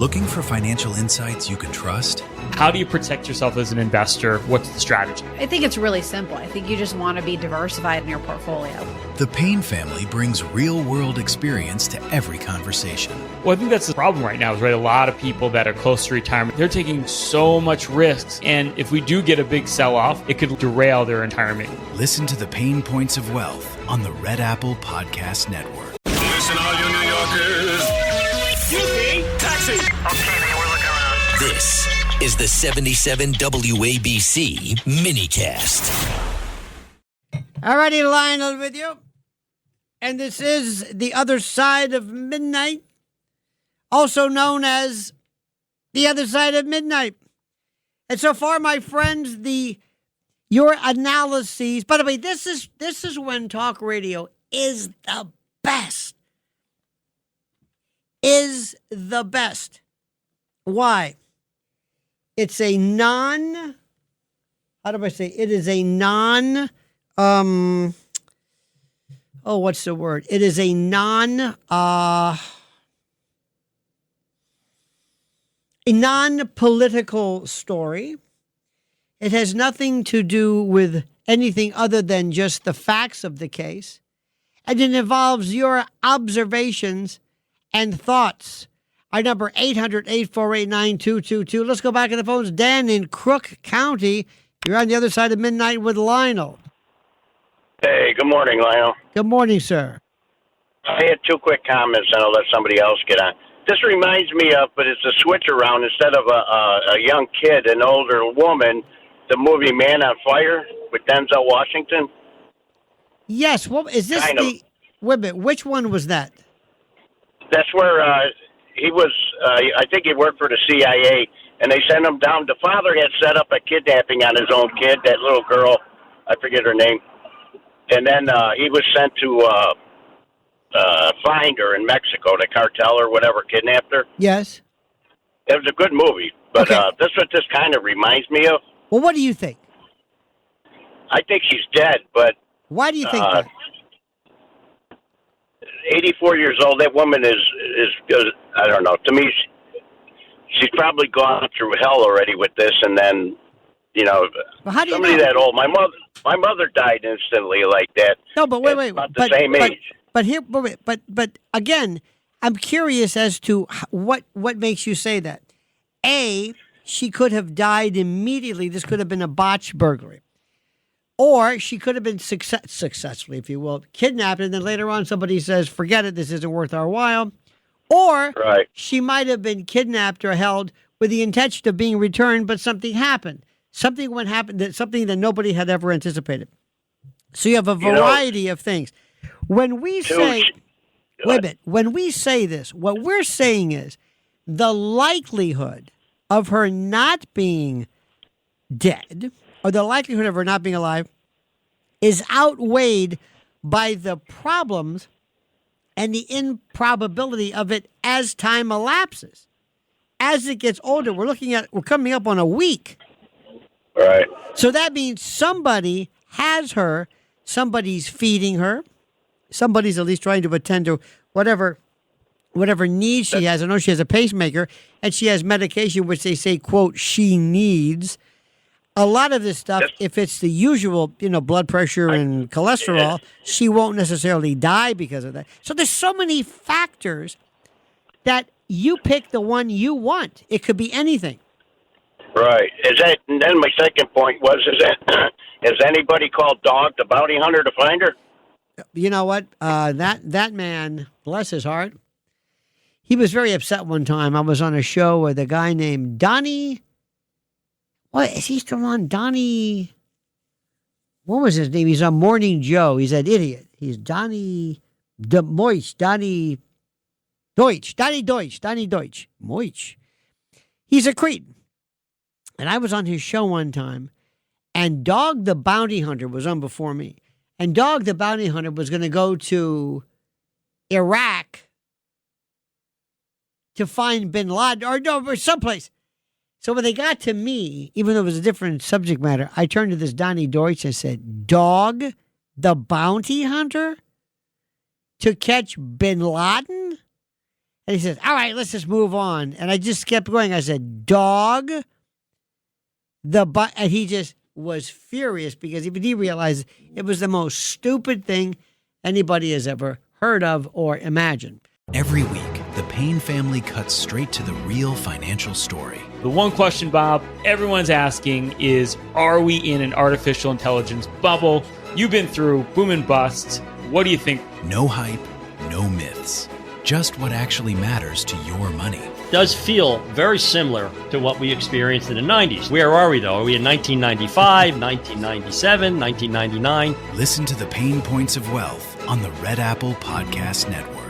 Looking for financial insights you can trust? How do you protect yourself as an investor? What's the strategy? I think it's really simple. I think you just want to be diversified in your portfolio. The Payne family brings real-world experience to every conversation. Well, I think that's the problem right now is, right, a lot of people that are close to retirement, they're taking so much risks. And if we do get a big sell-off, it could derail their retirement. Listen to the Pain Points of Wealth on the Red Apple Podcast Network. Listen, all you New Yorkers. Taxi. Okay, man, we're looking around. This is the 77 WABC minicast. Alrighty, Lionel with you. And this is The Other Side of Midnight, also known as The Other Side of Midnight. And so far, my friends, your analyses. By the way, this is when talk radio is the best. Is the best. Why? It's a how do I say? It is a what's the word? It is a non-political story. It has nothing to do with anything other than just the facts of the case. And it involves your observations and thoughts. Our number 800-848-9222. Let's go back to the phones. Dan in Crook County. You're on the other side of midnight with Lionel. Hey, good morning, Lionel. Good morning, sir. I had two quick comments, and I'll let somebody else get on. This reminds me of, but it's a switch around. Instead of a young kid, an older woman, the movie Man on Fire with Denzel Washington. Yes. Well, is this wait a minute, which one was that? That's where he was, I think he worked for the CIA, and they sent him down. The father had set up a kidnapping on his own kid, that little girl, I forget her name. And then he was sent to find her in Mexico, the cartel or whatever kidnapped her. Yes. It was a good movie, but okay. That's what this kind of reminds me of. Well, what do you think? I think she's dead, but... Why do you think that? 84 years old, that woman is I don't know. To me, she's probably gone through hell already with this, and then, well, how do you somebody know? That old. My mother died instantly like that. No, but wait, about the same age. But again, I'm curious as to what makes you say that. A, she could have died immediately. This could have been a botched burglary. Or she could have been successfully, if you will, kidnapped, and then later on somebody says, forget it, this isn't worth our while. Or she might have been kidnapped or held with the intention of being returned, but something happened. Something that nobody had ever anticipated. So you have a variety of things. When we say, when we say this, what we're saying is the likelihood of her not being dead, or the likelihood of her not being alive, is outweighed by the problems and the improbability of it as time elapses. As it gets older, we're coming up on a week. Right. So that means somebody has her, somebody's feeding her, somebody's at least trying to attend to whatever needs she has. I know she has a pacemaker, and she has medication, which they say, quote, she needs. A lot of this stuff, if it's the usual, blood pressure and cholesterol, she won't necessarily die because of that. So there's so many factors that you pick the one you want. It could be anything. Right. And then my second point was, has anybody called Dog the bounty hunter to find her? You know what? That man, bless his heart, he was very upset one time. I was on a show with a guy named Donnie. What is he still on? Donnie. What was his name? He's on Morning Joe. He's an idiot. He's Donnie Deutsch. Donnie Deutsch. Moich. He's a cretin. And I was on his show one time, and Dog the Bounty Hunter was on before me. And Dog the Bounty Hunter was going to go to Iraq to find bin Laden, or someplace. So when they got to me, even though it was a different subject matter, I turned to this Donnie Deutsch and said, Dog the Bounty Hunter to catch bin Laden? And he says, all right, let's just move on. And I just kept going. I said, dog, and he just was furious because even he realized it was the most stupid thing anybody has ever heard of or imagined. Every week, the Payne family cuts straight to the real financial story. The one question, Bob, everyone's asking is, are we in an artificial intelligence bubble? You've been through boom and bust. What do you think? No hype, no myths. Just what actually matters to your money. Does feel very similar to what we experienced in the 90s. Where are we, though? Are we in 1995, 1997, 1999? Listen to the Pain Points of Wealth on the Red Apple Podcast Network.